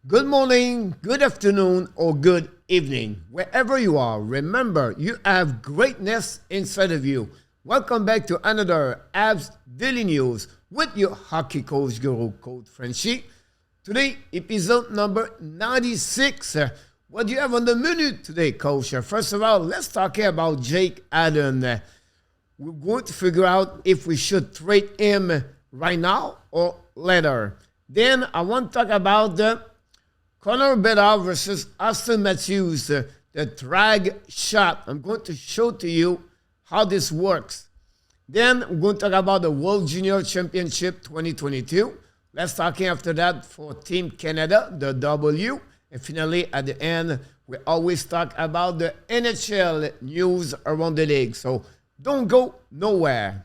Good morning, good afternoon, or good evening. Wherever you are, remember you have greatness inside of you. Welcome back to another Habs Daily News with your hockey coach guru, Coach FRENCHY. Today, episode number 96. What do you have on the menu today, Coach? First of all, let's talk here about Jake Allen. We're going to figure out if we should trade him right now or later. Then I want to talk about the Connor Bedard versus Auston Matthews, the drag shot. I'm going to show to you how this works. Then we're going to talk about the World Junior Championship 2022. Let's talk after that for Team Canada, the W. And finally, at the end, we always talk about the NHL news around the league. So don't go nowhere.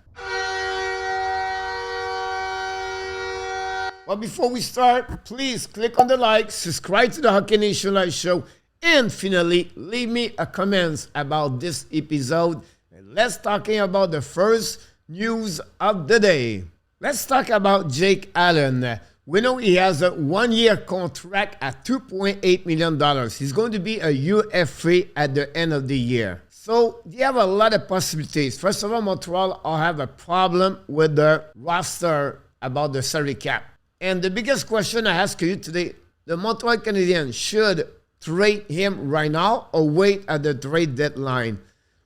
But before we start, please click on the like, subscribe to the Hockey Nation Live Show, and finally, leave me a comment about this episode. And let's talk about the first news of the day. Let's talk about Jake Allen. We know he has a one-year contract at $2.8 million. He's going to be a UFA at the end of the year. So they have a lot of possibilities. First of all, Montreal will have a problem with the roster about the salary cap. And the biggest question I ask you today, the Montreal Canadiens should trade him right now or wait at the trade deadline.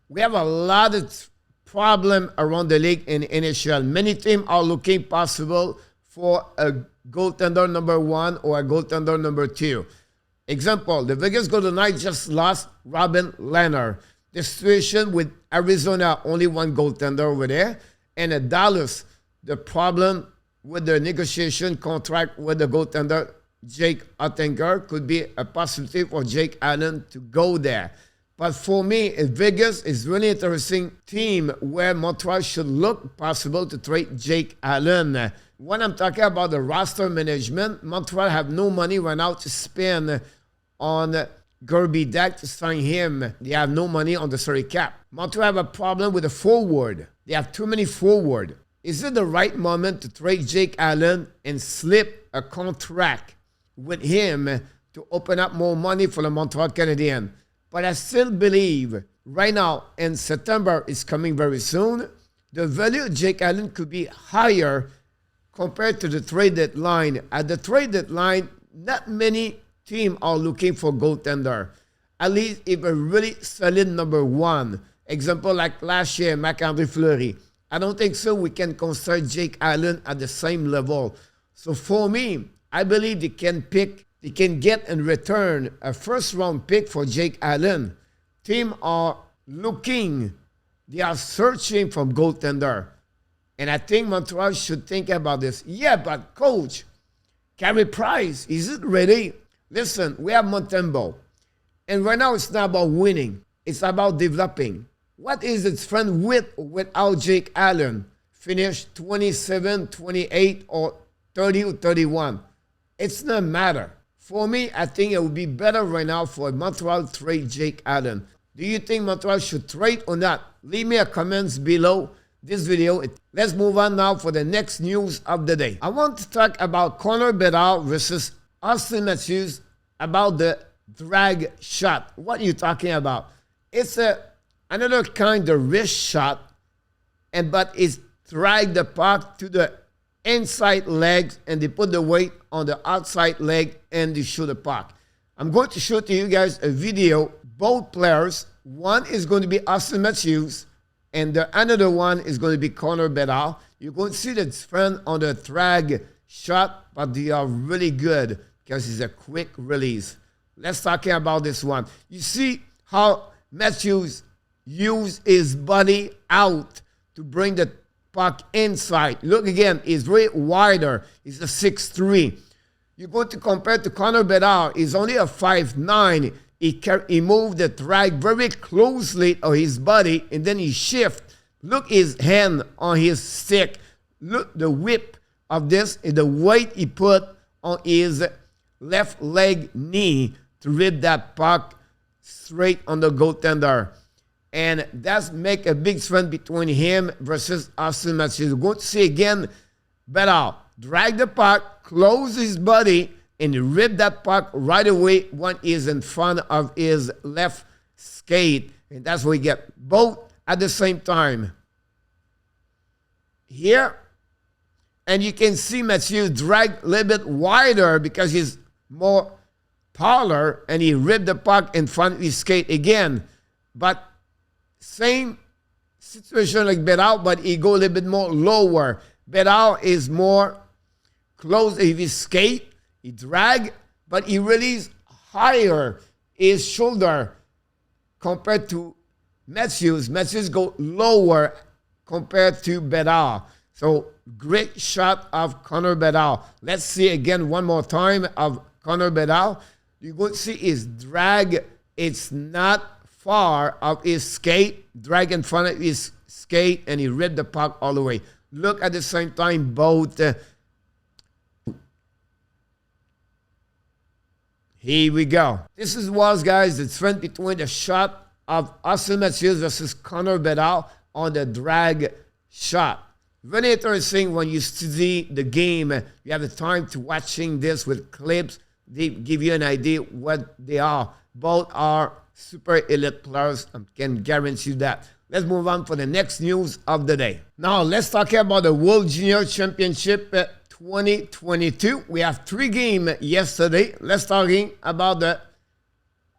We have a lot of problem around the league in NHL. Many teams are looking possible for a goaltender number 1 or a goaltender number 2. Example, the Vegas Golden Knights just lost Robin Lehner. The situation with Arizona, only one goaltender over there. And at Dallas, the problem with the negotiation contract with the goaltender, Jake Oettinger, could be a possibility for Jake Allen to go there. But for me, Vegas is really interesting team where Montreal should look possible to trade Jake Allen. When I'm talking about the roster management, Montreal have no money right now to spend on BEDARD to sign him. They have no money on the salary cap. Montreal have a problem with the forward. They have too many forward. Is it the right moment to trade Jake Allen and slip a contract with him to open up more money for the Montreal Canadiens? But I still believe right now, and September is coming very soon, the value of Jake Allen could be higher compared to the trade deadline. At the trade deadline, not many teams are looking for goaltender. At least if a really solid number 1. Example like last year, Marc-Andre Fleury. I don't think so we can consider Jake Allen at the same level. So for me, I believe they can get in return a first-round pick for Jake Allen. Teams are looking, they are searching for goaltender. And I think Montreal should think about this. Yeah, but coach, Carey Price, is it ready? Listen, we have Montembeault. And right now it's not about winning. It's about developing. What is its friend with or without Jake Allen? Finish 27, 28, or 30 or 31. It's not matter. For me, I think it would be better right now for Montreal to trade Jake Allen. Do you think Montreal should trade or not? Leave me a comments below this video. Let's move on now for the next news of the day. I want to talk about Connor Bedard versus Auston Matthews about the drag shot. What are you talking about? It's another kind of wrist shot, but it's drag the puck to the inside legs and they put the weight on the outside leg and they shoot the puck. I'm going to show to you guys a video. Both players, one is going to be Auston Matthews and the another one is going to be Connor Bedard. You're going to see the difference on the drag shot, but they are really good because it's a quick release. Let's talk about this one. You see how Matthews use his body out to bring the puck inside. Look again, he's way wider. He's a 6'3". You're going to compare to Connor Bedard. He's only a 5'9". He moved the drag very closely on his body and then he shift. Look his hand on his stick. Look the whip of this is the weight he put on his left leg knee to rip that puck straight on the goaltender. And that's make a big difference between him versus Auston Matthews. We're going to see again, Bedard drag the puck, close his body, and he ripped that puck right away when he's in front of his left skate. And that's what we get, both at the same time. Here, and you can see Mathieu drag a little bit wider because he's more taller, and he ripped the puck in front of his skate again. But same situation like BEDARD, but he go a little bit more lower. BEDARD is more close to his skate. He drag, but he release higher his shoulder compared to Matthews. Matthews go lower compared to BEDARD. So great shot of Connor BEDARD. Let's see again one more time of Connor BEDARD. You're going to see his drag. It's not far of his skate. Drag in front of his skate, and he ripped the puck all the way. Look at the same time both. Here we go. This was, guys, the trend between the shot of Austin Matthews versus Connor BEDARD on the drag shot. Very interesting when you study the game. You have the time to watching this with clips. They give you an idea what they are. Both are super elite players. I can guarantee you that. Let's move on for the next news of the day. Now, let's talk about the World Junior Championship 2022. We have 3 games yesterday. Let's talk about the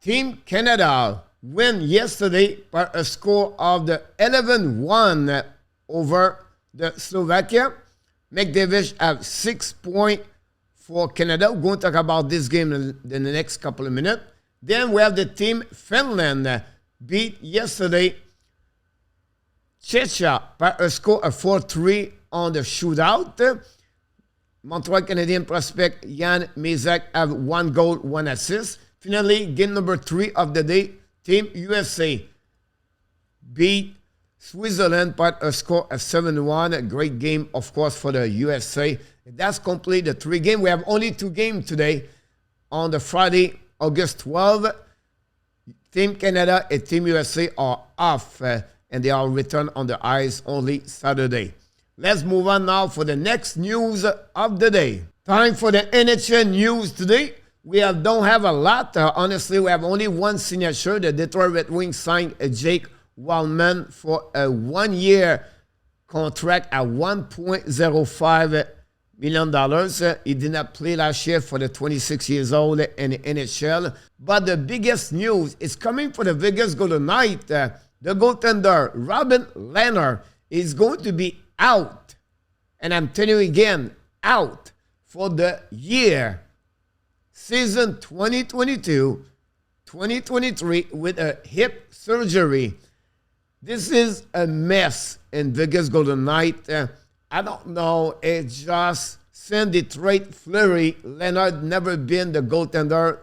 Team Canada win yesterday by a score of the 11-1 over the Slovakia. McDavid have 6 points for Canada. We're going to talk about this game in the next couple of minutes. Then we have the Team Finland beat yesterday Czechia by a score of 4-3 on the shootout. Montreal Canadian prospect Jan Mezek have 1 goal, 1 assist. Finally, game number 3 of the day, Team USA beat Switzerland by a score of 7-1. A great game, of course, for the USA. That's complete the 3 games. We have only 2 games today. On the Friday, August 12, Team Canada and Team USA are off, and they are returned on the ice only Saturday. Let's move on now for the next news of the day. Time for the NHL news today. We don't have a lot. Honestly, we have only 1 signature. The Detroit Red Wings signed Jake Wallman for a 1-year contract at $1.05 million. He did not play last year for the 26 years old in the NHL. But the biggest news is coming for the Vegas Golden Knights. The goaltender, Robin Lehner, is going to be out. And I'm telling you again, out for the year. Season 2022-2023 with a hip surgery. This is a mess in Vegas Golden Knights. I don't know. It's just since Detroit Fleury, Leonard never been the goaltender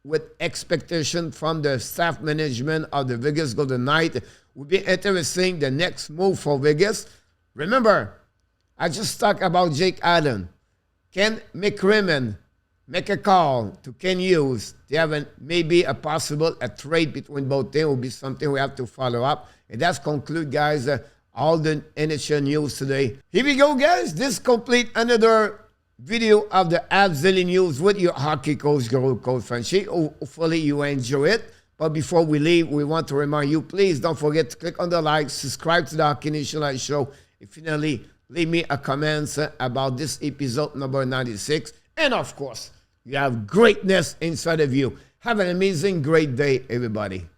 with expectation from the staff management of the Vegas Golden Knights. Would be interesting the next move for Vegas. Remember, I just talked about Jake Allen. Can McCrimmon make a call to Ken Hughes? They have maybe a possible trade between both teams will be something we have to follow up. And that's conclude, guys, all the NHL news today. Here we go, guys. This complete another video of the Habs Daily News with your hockey coach, Coach FRENCHY. Hopefully you enjoy it. But before we leave, we want to remind you, please don't forget to click on the like, subscribe to the Hockey Nation Live Show, and finally, leave me a comment about this episode number 96. And of course, you have greatness inside of you. Have an amazing, great day, everybody.